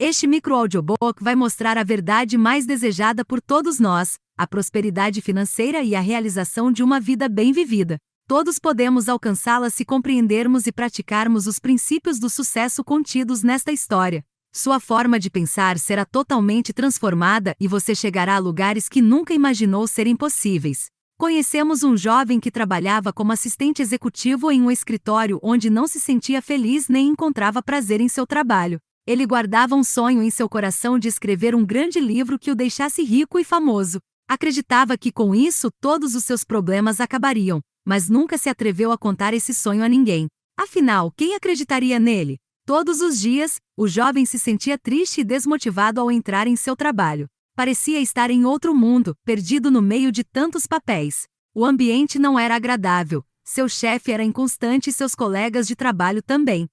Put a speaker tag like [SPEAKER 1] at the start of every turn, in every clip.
[SPEAKER 1] Este microaudiobook vai mostrar a verdade mais desejada por todos nós, a prosperidade financeira e a realização de uma vida bem vivida. Todos podemos alcançá-la se compreendermos e praticarmos os princípios do sucesso contidos nesta história. Sua forma de pensar será totalmente transformada e você chegará a lugares que nunca imaginou serem possíveis. Conhecemos um jovem que trabalhava como assistente executivo em um escritório onde não se sentia feliz nem encontrava prazer em seu trabalho. Ele guardava um sonho em seu coração de escrever um grande livro que o deixasse rico e famoso. Acreditava que com isso todos os seus problemas acabariam, mas nunca se atreveu a contar esse sonho a ninguém. Afinal, quem acreditaria nele? Todos os dias, o jovem se sentia triste e desmotivado ao entrar em seu trabalho. Parecia estar em outro mundo, perdido no meio de tantos papéis. O ambiente não era agradável, seu chefe era inconstante e seus colegas de trabalho também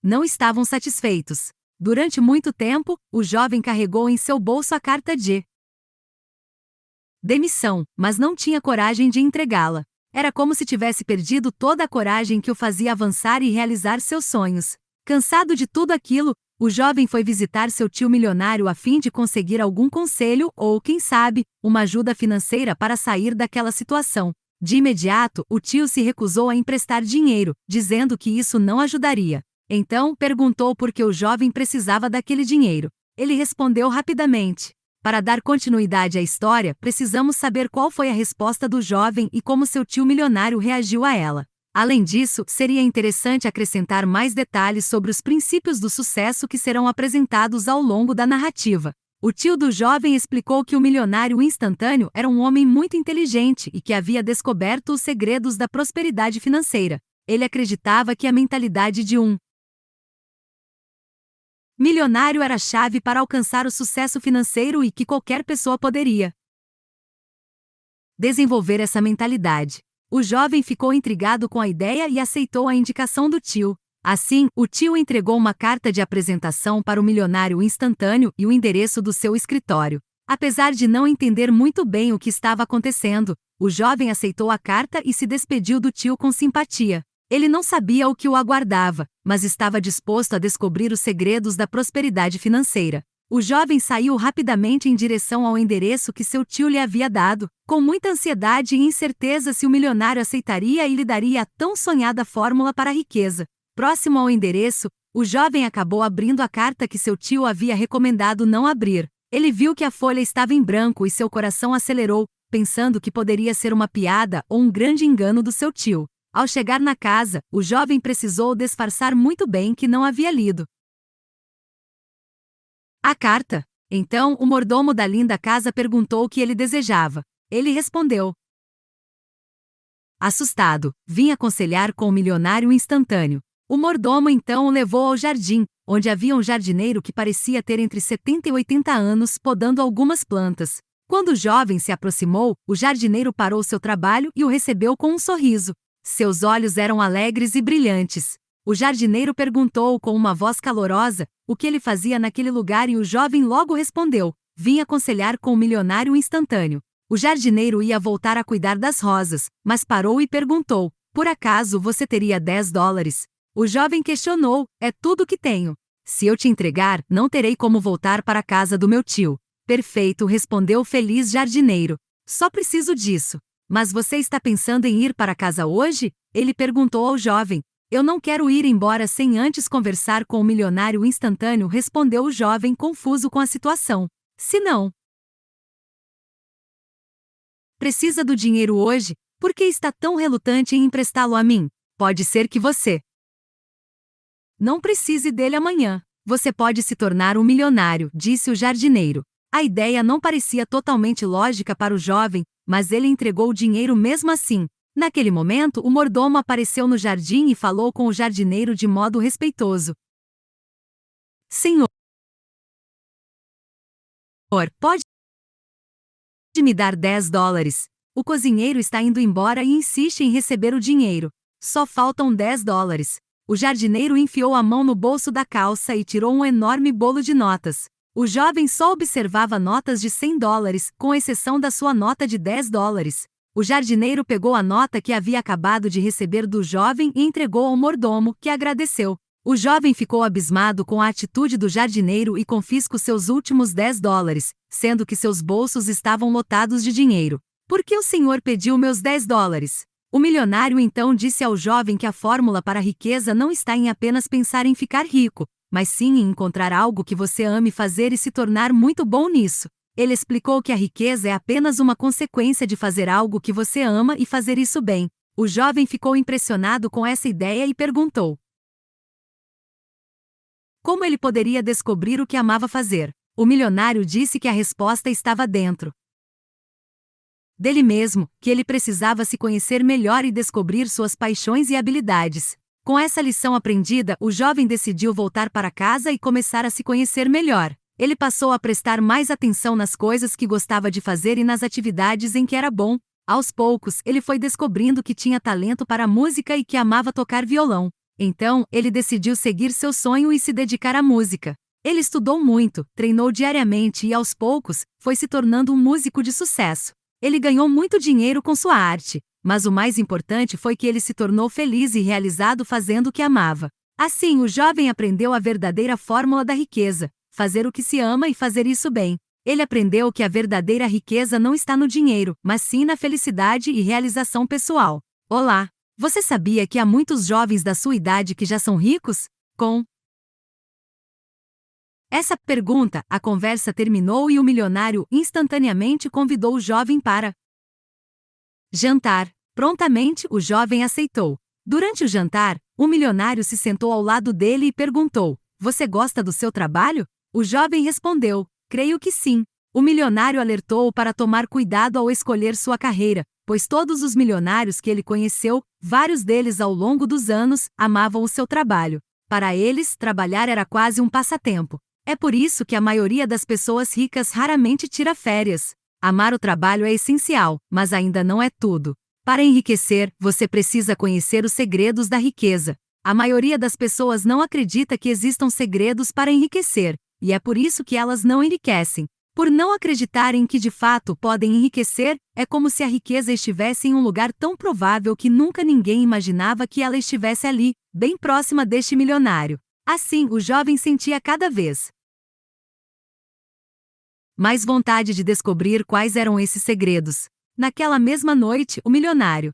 [SPEAKER 1] não estavam satisfeitos. Durante muito tempo, o jovem carregou em seu bolso a carta de demissão, mas não tinha coragem de entregá-la. Era como se tivesse perdido toda a coragem que o fazia avançar e realizar seus sonhos. Cansado de tudo aquilo, o jovem foi visitar seu tio milionário a fim de conseguir algum conselho ou, quem sabe, uma ajuda financeira para sair daquela situação. De imediato, o tio se recusou a emprestar dinheiro, dizendo que isso não ajudaria. Então, perguntou por que o jovem precisava daquele dinheiro. Ele respondeu rapidamente. Para dar continuidade à história, precisamos saber qual foi a resposta do jovem e como seu tio milionário reagiu a ela. Além disso, seria interessante acrescentar mais detalhes sobre os princípios do sucesso que serão apresentados ao longo da narrativa. O tio do jovem explicou que o milionário instantâneo era um homem muito inteligente e que havia descoberto os segredos da prosperidade financeira. Ele acreditava que a mentalidade de um milionário era a chave para alcançar o sucesso financeiro e que qualquer pessoa poderia desenvolver essa mentalidade. O jovem ficou intrigado com a ideia e aceitou a indicação do tio. Assim, o tio entregou uma carta de apresentação para o milionário instantâneo e o endereço do seu escritório. Apesar de não entender muito bem o que estava acontecendo, o jovem aceitou a carta e se despediu do tio com simpatia. Ele não sabia o que o aguardava, mas estava disposto a descobrir os segredos da prosperidade financeira. O jovem saiu rapidamente em direção ao endereço que seu tio lhe havia dado, com muita ansiedade e incerteza se o milionário aceitaria e lhe daria a tão sonhada fórmula para a riqueza. Próximo ao endereço, o jovem acabou abrindo a carta que seu tio havia recomendado não abrir. Ele viu que a folha estava em branco e seu coração acelerou, pensando que poderia ser uma piada ou um grande engano do seu tio. Ao chegar na casa, o jovem precisou disfarçar muito bem que não havia lido a carta. Então, o mordomo da linda casa perguntou o que ele desejava. Ele respondeu, assustado, vim aconselhar com o milionário instantâneo. O mordomo então o levou ao jardim, onde havia um jardineiro que parecia ter entre 70 e 80 anos podando algumas plantas. Quando o jovem se aproximou, o jardineiro parou seu trabalho e o recebeu com um sorriso. Seus olhos eram alegres e brilhantes. O jardineiro perguntou com uma voz calorosa o que ele fazia naquele lugar e o jovem logo respondeu, vim aconselhar com o milionário instantâneo. O jardineiro ia voltar a cuidar das rosas, mas parou e perguntou, por acaso você teria $10? O jovem questionou, é tudo que tenho. Se eu te entregar, não terei como voltar para a casa do meu tio. Perfeito, respondeu o feliz jardineiro. Só preciso disso. Mas você está pensando em ir para casa hoje? Ele perguntou ao jovem. Eu não quero ir embora sem antes conversar com o milionário instantâneo, respondeu o jovem confuso com a situação. Se não precisa do dinheiro hoje, por que está tão relutante em emprestá-lo a mim? Pode ser que você não precise dele amanhã. Você pode se tornar um milionário, disse o jardineiro. A ideia não parecia totalmente lógica para o jovem, mas ele entregou o dinheiro mesmo assim. Naquele momento, o mordomo apareceu no jardim e falou com o jardineiro de modo respeitoso. Senhor, pode me dar $10? O cozinheiro está indo embora e insiste em receber o dinheiro. Só faltam $10. O jardineiro enfiou a mão no bolso da calça e tirou um enorme bolo de notas. O jovem só observava notas de $100, com exceção da sua nota de $10. O jardineiro pegou a nota que havia acabado de receber do jovem e entregou ao mordomo, que agradeceu. O jovem ficou abismado com a atitude do jardineiro e confisca seus últimos $10, sendo que seus bolsos estavam lotados de dinheiro. Por que o senhor pediu meus $10? O milionário então disse ao jovem que a fórmula para a riqueza não está em apenas pensar em ficar rico, mas sim em encontrar algo que você ame fazer e se tornar muito bom nisso. Ele explicou que a riqueza é apenas uma consequência de fazer algo que você ama e fazer isso bem. O jovem ficou impressionado com essa ideia e perguntou como ele poderia descobrir o que amava fazer. O milionário disse que a resposta estava dentro dele mesmo, que ele precisava se conhecer melhor e descobrir suas paixões e habilidades. Com essa lição aprendida, o jovem decidiu voltar para casa e começar a se conhecer melhor. Ele passou a prestar mais atenção nas coisas que gostava de fazer e nas atividades em que era bom. Aos poucos, ele foi descobrindo que tinha talento para a música e que amava tocar violão. Então, ele decidiu seguir seu sonho e se dedicar à música. Ele estudou muito, treinou diariamente e, aos poucos, foi se tornando um músico de sucesso. Ele ganhou muito dinheiro com sua arte, mas o mais importante foi que ele se tornou feliz e realizado fazendo o que amava. Assim, o jovem aprendeu a verdadeira fórmula da riqueza: fazer o que se ama e fazer isso bem. Ele aprendeu que a verdadeira riqueza não está no dinheiro, mas sim na felicidade e realização pessoal. Olá! Você sabia que há muitos jovens da sua idade que já são ricos? Com essa pergunta, a conversa terminou e o milionário instantaneamente convidou o jovem para jantar. Prontamente, o jovem aceitou. Durante o jantar, o milionário se sentou ao lado dele e perguntou: "Você gosta do seu trabalho?" O jovem respondeu: "Creio que sim." O milionário alertou-o para tomar cuidado ao escolher sua carreira, pois todos os milionários que ele conheceu, vários deles ao longo dos anos, amavam o seu trabalho. Para eles, trabalhar era quase um passatempo. É por isso que a maioria das pessoas ricas raramente tira férias. Amar o trabalho é essencial, mas ainda não é tudo. Para enriquecer, você precisa conhecer os segredos da riqueza. A maioria das pessoas não acredita que existam segredos para enriquecer, e é por isso que elas não enriquecem. Por não acreditarem que de fato podem enriquecer, é como se a riqueza estivesse em um lugar tão provável que nunca ninguém imaginava que ela estivesse ali, bem próxima deste milionário. Assim, o jovem sentia cada vez mais vontade de descobrir quais eram esses segredos. Naquela mesma noite, o milionário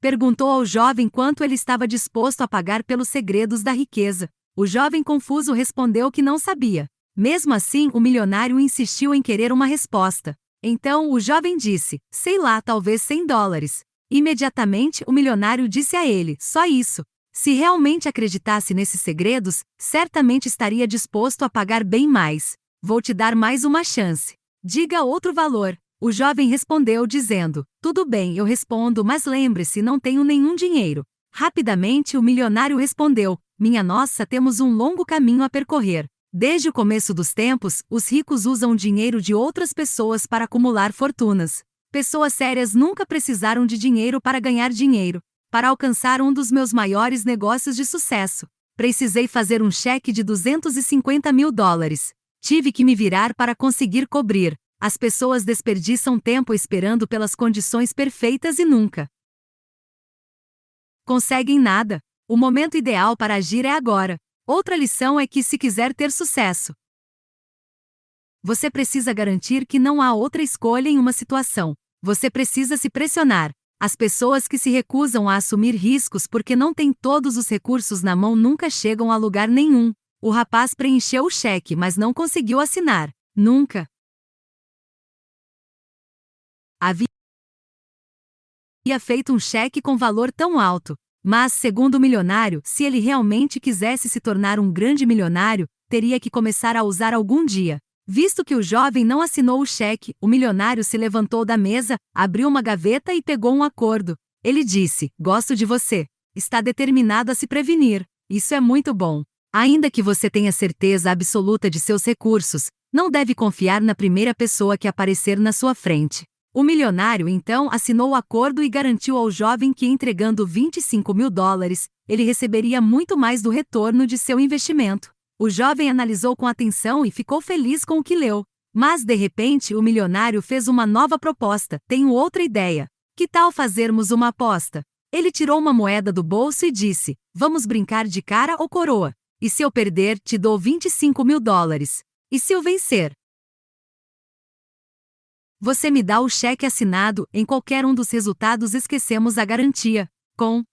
[SPEAKER 1] perguntou ao jovem quanto ele estava disposto a pagar pelos segredos da riqueza. O jovem confuso respondeu que não sabia. Mesmo assim, o milionário insistiu em querer uma resposta. Então, o jovem disse: "Sei lá, talvez $100. Imediatamente, o milionário disse a ele: "Só isso?" Se realmente acreditasse nesses segredos, certamente estaria disposto a pagar bem mais. "Vou te dar mais uma chance. Diga outro valor." O jovem respondeu dizendo: "Tudo bem, eu respondo, mas lembre-se, não tenho nenhum dinheiro." Rapidamente o milionário respondeu: "Minha nossa, temos um longo caminho a percorrer. Desde o começo dos tempos, os ricos usam o dinheiro de outras pessoas para acumular fortunas. Pessoas sérias nunca precisaram de dinheiro para ganhar dinheiro. Para alcançar um dos meus maiores negócios de sucesso, precisei fazer um cheque de $250.000. Tive que me virar para conseguir cobrir. As pessoas desperdiçam tempo esperando pelas condições perfeitas e nunca conseguem nada. O momento ideal para agir é agora." Outra lição é que, se quiser ter sucesso, você precisa garantir que não há outra escolha em uma situação. Você precisa se pressionar. As pessoas que se recusam a assumir riscos porque não têm todos os recursos na mão nunca chegam a lugar nenhum. O rapaz preencheu o cheque, mas não conseguiu assinar. Nunca havia feito um cheque com valor tão alto. Mas, segundo o milionário, se ele realmente quisesse se tornar um grande milionário, teria que começar a usar algum dia. Visto que o jovem não assinou o cheque, o milionário se levantou da mesa, abriu uma gaveta e pegou um acordo. Ele disse: "Gosto de você. Está determinado a se prevenir. Isso é muito bom. Ainda que você tenha certeza absoluta de seus recursos, não deve confiar na primeira pessoa que aparecer na sua frente." O milionário então assinou o acordo e garantiu ao jovem que, entregando $25.000, ele receberia muito mais do retorno de seu investimento. O jovem analisou com atenção e ficou feliz com o que leu. Mas, de repente, o milionário fez uma nova proposta: "Tenho outra ideia. Que tal fazermos uma aposta?" Ele tirou uma moeda do bolso e disse: "Vamos brincar de cara ou coroa. E se eu perder, te dou $25.000. E se eu vencer? Você me dá o cheque assinado. Em qualquer um dos resultados esquecemos a garantia." Com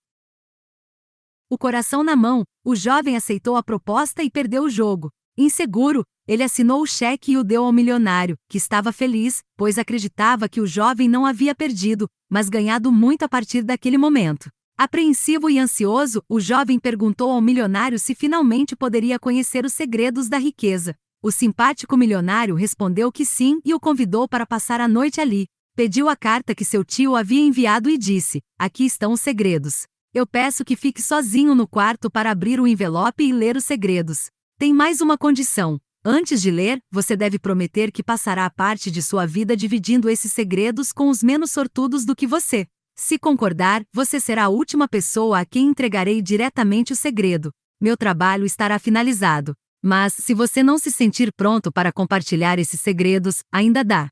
[SPEAKER 1] o coração na mão, o jovem aceitou a proposta e perdeu o jogo. Inseguro, ele assinou o cheque e o deu ao milionário, que estava feliz, pois acreditava que o jovem não havia perdido, mas ganhado muito a partir daquele momento. Apreensivo e ansioso, o jovem perguntou ao milionário se finalmente poderia conhecer os segredos da riqueza. O simpático milionário respondeu que sim e o convidou para passar a noite ali. Pediu a carta que seu tio havia enviado e disse: "Aqui estão os segredos. Eu peço que fique sozinho no quarto para abrir o envelope e ler os segredos. Tem mais uma condição. Antes de ler, você deve prometer que passará a parte de sua vida dividindo esses segredos com os menos sortudos do que você. Se concordar, você será a última pessoa a quem entregarei diretamente o segredo. Meu trabalho estará finalizado. Mas, se você não se sentir pronto para compartilhar esses segredos, ainda dá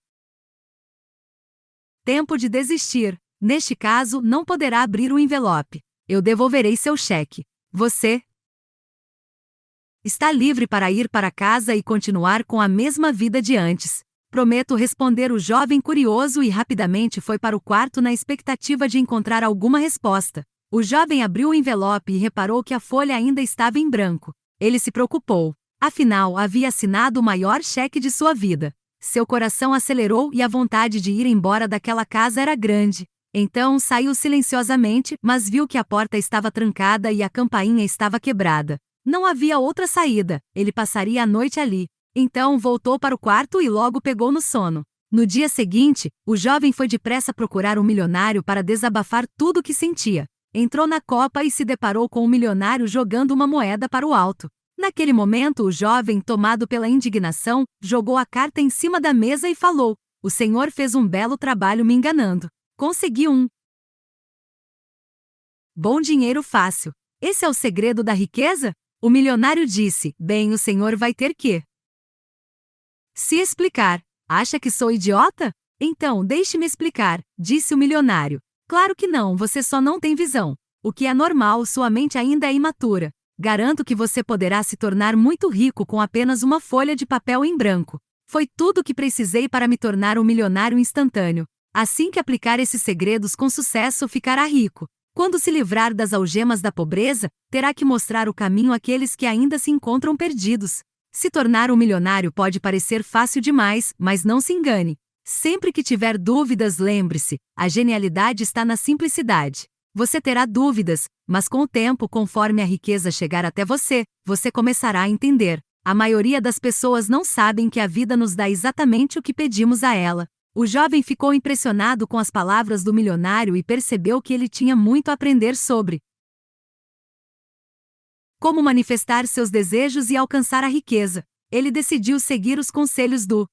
[SPEAKER 1] tempo de desistir. Neste caso, não poderá abrir o envelope. Eu devolverei seu cheque. Você está livre para ir para casa e continuar com a mesma vida de antes. Prometo, responder o jovem curioso e rapidamente foi para o quarto na expectativa de encontrar alguma resposta. O jovem abriu o envelope e reparou que a folha ainda estava em branco. Ele se preocupou. Afinal, havia assinado o maior cheque de sua vida. Seu coração acelerou e a vontade de ir embora daquela casa era grande. Então saiu silenciosamente, mas viu que a porta estava trancada e a campainha estava quebrada. Não havia outra saída, ele passaria a noite ali. Então voltou para o quarto e logo pegou no sono. No dia seguinte, o jovem foi depressa procurar um milionário para desabafar tudo o que sentia. Entrou na copa e se deparou com o milionário jogando uma moeda para o alto. Naquele momento, o jovem, tomado pela indignação, jogou a carta em cima da mesa e falou: "O senhor fez um belo trabalho me enganando. Consegui um bom dinheiro fácil. Esse é o segredo da riqueza?" O milionário disse: "Bem, o senhor vai ter que se explicar. Acha que sou idiota? Então, deixe-me explicar", disse o milionário. "Claro que não, você só não tem visão. O que é normal, sua mente ainda é imatura. Garanto que você poderá se tornar muito rico com apenas uma folha de papel em branco. Foi tudo o que precisei para me tornar um milionário instantâneo. Assim que aplicar esses segredos com sucesso, ficará rico. Quando se livrar das algemas da pobreza, terá que mostrar o caminho àqueles que ainda se encontram perdidos. Se tornar um milionário pode parecer fácil demais, mas não se engane. Sempre que tiver dúvidas, lembre-se: a genialidade está na simplicidade. Você terá dúvidas, mas com o tempo, conforme a riqueza chegar até você, você começará a entender. A maioria das pessoas não sabem que a vida nos dá exatamente o que pedimos a ela. O jovem ficou impressionado com as palavras do milionário e percebeu que ele tinha muito a aprender sobre como manifestar seus desejos e alcançar a riqueza. Ele decidiu seguir os conselhos do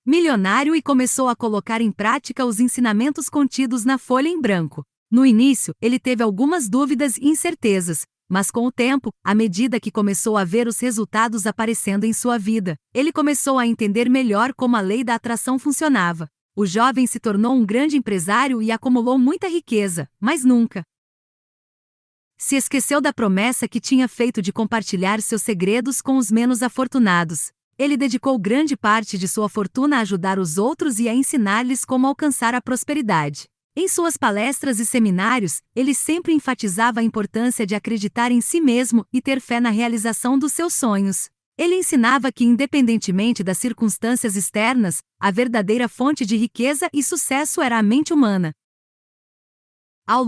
[SPEAKER 1] milionário e começou a colocar em prática os ensinamentos contidos na folha em branco. No início, ele teve algumas dúvidas e incertezas, mas com o tempo, à medida que começou a ver os resultados aparecendo em sua vida, ele começou a entender melhor como a lei da atração funcionava. O jovem se tornou um grande empresário e acumulou muita riqueza, mas nunca se esqueceu da promessa que tinha feito de compartilhar seus segredos com os menos afortunados. Ele dedicou grande parte de sua fortuna a ajudar os outros e a ensinar-lhes como alcançar a prosperidade. Em suas palestras e seminários, ele sempre enfatizava a importância de acreditar em si mesmo e ter fé na realização dos seus sonhos. Ele ensinava que, independentemente das circunstâncias externas, a verdadeira fonte de riqueza e sucesso era a mente humana. Ao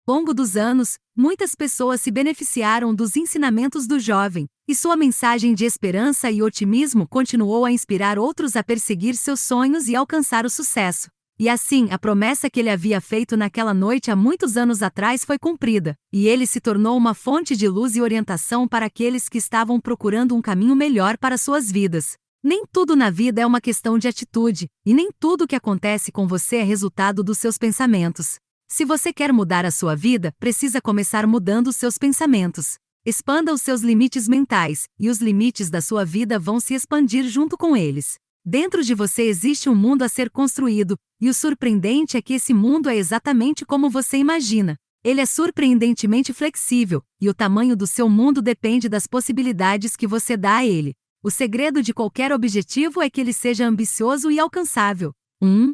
[SPEAKER 1] longo dos anos, muitas pessoas se beneficiaram dos ensinamentos do jovem, e sua mensagem de esperança e otimismo continuou a inspirar outros a perseguir seus sonhos e alcançar o sucesso. E assim, a promessa que ele havia feito naquela noite há muitos anos atrás foi cumprida, e ele se tornou uma fonte de luz e orientação para aqueles que estavam procurando um caminho melhor para suas vidas. Nem tudo na vida é uma questão de atitude, e nem tudo o que acontece com você é resultado dos seus pensamentos. Se você quer mudar a sua vida, precisa começar mudando os seus pensamentos. Expanda os seus limites mentais, e os limites da sua vida vão se expandir junto com eles. Dentro de você existe um mundo a ser construído, e o surpreendente é que esse mundo é exatamente como você imagina. Ele é surpreendentemente flexível, e o tamanho do seu mundo depende das possibilidades que você dá a ele. O segredo de qualquer objetivo é que ele seja ambicioso e alcançável. 1.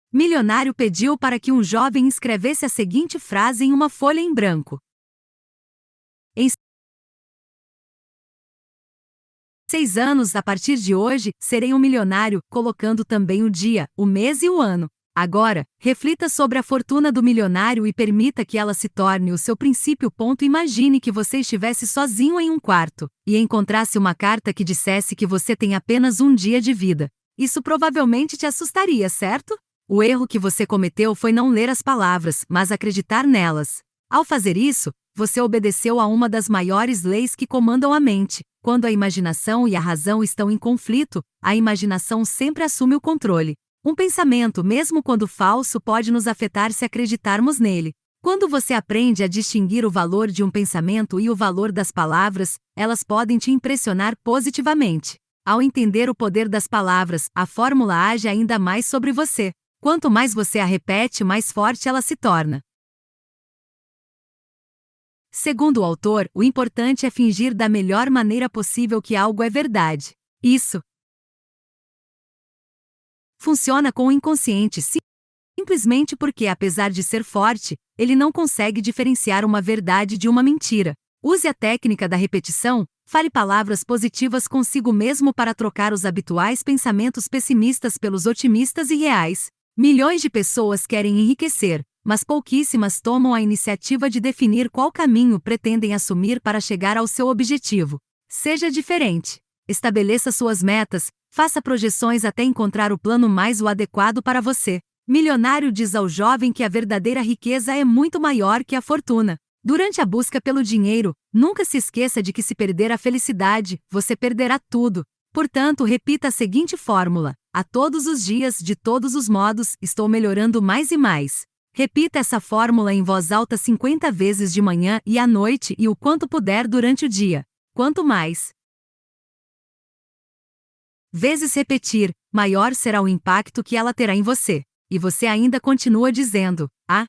[SPEAKER 1] Milionário pediu para que um jovem escrevesse a seguinte frase em uma folha em branco. Em 6 anos, a partir de hoje, serei um milionário, colocando também o dia, o mês e o ano. Agora, reflita sobre a fortuna do milionário e permita que ela se torne o seu princípio. Imagine que você estivesse sozinho em um quarto e encontrasse uma carta que dissesse que você tem apenas um dia de vida. Isso provavelmente te assustaria, certo? O erro que você cometeu foi não ler as palavras, mas acreditar nelas. Ao fazer isso, você obedeceu a uma das maiores leis que comandam a mente. Quando a imaginação e a razão estão em conflito, a imaginação sempre assume o controle. Um pensamento, mesmo quando falso, pode nos afetar se acreditarmos nele. Quando você aprende a distinguir o valor de um pensamento e o valor das palavras, elas podem te impressionar positivamente. Ao entender o poder das palavras, a fórmula age ainda mais sobre você. Quanto mais você a repete, mais forte ela se torna. Segundo o autor, o importante é fingir da melhor maneira possível que algo é verdade. Isso funciona com o inconsciente simplesmente porque, apesar de ser forte, ele não consegue diferenciar uma verdade de uma mentira. Use a técnica da repetição, fale palavras positivas consigo mesmo para trocar os habituais pensamentos pessimistas pelos otimistas e reais. Milhões de pessoas querem enriquecer, mas pouquíssimas tomam a iniciativa de definir qual caminho pretendem assumir para chegar ao seu objetivo. Seja diferente. Estabeleça suas metas, faça projeções até encontrar o plano mais adequado para você. Milionário diz ao jovem que a verdadeira riqueza é muito maior que a fortuna. Durante a busca pelo dinheiro, nunca se esqueça de que se perder a felicidade, você perderá tudo. Portanto, repita a seguinte fórmula: a todos os dias, de todos os modos, estou melhorando mais e mais. Repita essa fórmula em voz alta 50 vezes de manhã e à noite e o quanto puder durante o dia. Quanto mais vezes repetir, maior será o impacto que ela terá em você. E você ainda continua dizendo: a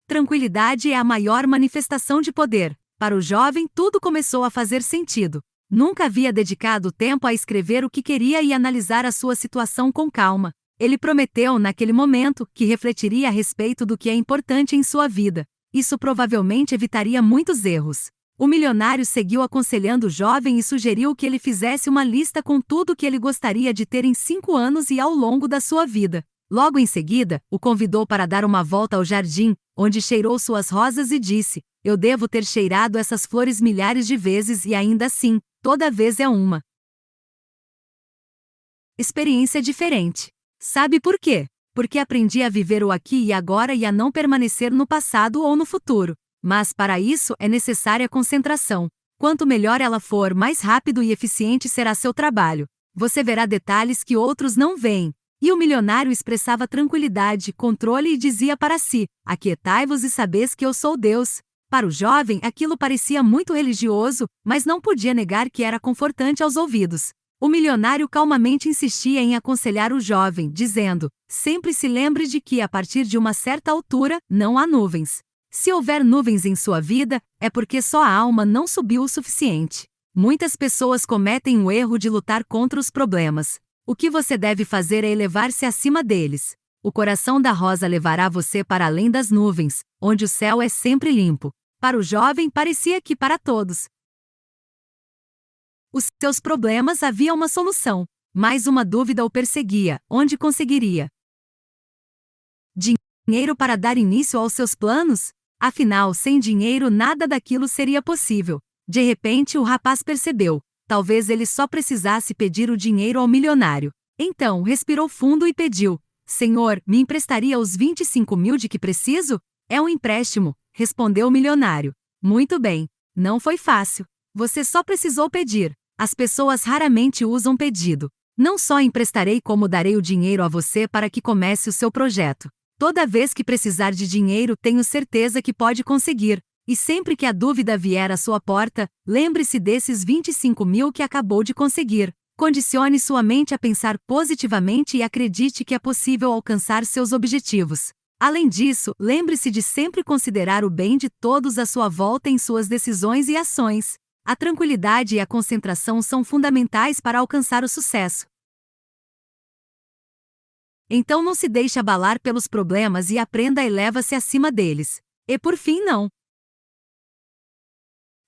[SPEAKER 1] tranquilidade é a maior manifestação de poder. Para o jovem, tudo começou a fazer sentido. Nunca havia dedicado tempo a escrever o que queria e analisar a sua situação com calma. Ele prometeu, naquele momento, que refletiria a respeito do que é importante em sua vida. Isso provavelmente evitaria muitos erros. O milionário seguiu aconselhando o jovem e sugeriu que ele fizesse uma lista com tudo que ele gostaria de ter em 5 anos e ao longo da sua vida. Logo em seguida, o convidou para dar uma volta ao jardim, onde cheirou suas rosas e disse: eu devo ter cheirado essas flores milhares de vezes e ainda assim, toda vez é uma experiência diferente. Sabe por quê? Porque aprendi a viver o aqui e agora e a não permanecer no passado ou no futuro. Mas para isso é necessária concentração. Quanto melhor ela for, mais rápido e eficiente será seu trabalho. Você verá detalhes que outros não veem. E o milionário expressava tranquilidade, controle e dizia para si: aquietai-vos e sabeis que eu sou Deus. Para o jovem, aquilo parecia muito religioso, mas não podia negar que era confortante aos ouvidos. O milionário calmamente insistia em aconselhar o jovem, dizendo: sempre se lembre de que, a partir de uma certa altura, não há nuvens. Se houver nuvens em sua vida, é porque só a alma não subiu o suficiente. Muitas pessoas cometem o erro de lutar contra os problemas. O que você deve fazer é elevar-se acima deles. O coração da rosa levará você para além das nuvens, onde o céu é sempre limpo. Para o jovem parecia que para todos os seus problemas havia uma solução. Mais uma dúvida o perseguia: onde conseguiria dinheiro para dar início aos seus planos? Afinal, sem dinheiro nada daquilo seria possível. De repente o rapaz percebeu: talvez ele só precisasse pedir o dinheiro ao milionário. Então respirou fundo e pediu: Senhor, me emprestaria os 25.000 de que preciso? É um empréstimo, respondeu o milionário. Muito bem. Não foi fácil. Você só precisou pedir. As pessoas raramente usam pedido. Não só emprestarei como darei o dinheiro a você para que comece o seu projeto. Toda vez que precisar de dinheiro, tenho certeza que pode conseguir. E sempre que a dúvida vier à sua porta, lembre-se desses 25.000 que acabou de conseguir. Condicione sua mente a pensar positivamente e acredite que é possível alcançar seus objetivos. Além disso, lembre-se de sempre considerar o bem de todos à sua volta em suas decisões e ações. A tranquilidade e a concentração são fundamentais para alcançar o sucesso. Então não se deixe abalar pelos problemas e aprenda a eleva-se acima deles. E por fim, não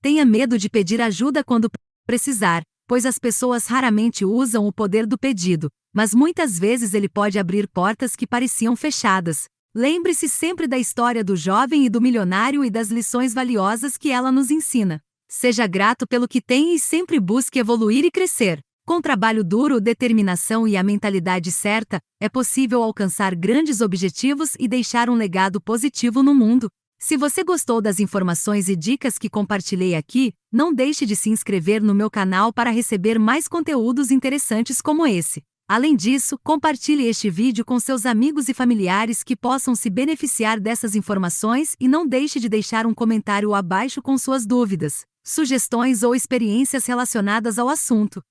[SPEAKER 1] tenha medo de pedir ajuda quando precisar, pois as pessoas raramente usam o poder do pedido, mas muitas vezes ele pode abrir portas que pareciam fechadas. Lembre-se sempre da história do jovem e do milionário e das lições valiosas que ela nos ensina. Seja grato pelo que tem e sempre busque evoluir e crescer. Com trabalho duro, determinação e a mentalidade certa, é possível alcançar grandes objetivos e deixar um legado positivo no mundo. Se você gostou das informações e dicas que compartilhei aqui, não deixe de se inscrever no meu canal para receber mais conteúdos interessantes como esse. Além disso, compartilhe este vídeo com seus amigos e familiares que possam se beneficiar dessas informações e não deixe de deixar um comentário abaixo com suas dúvidas, sugestões ou experiências relacionadas ao assunto.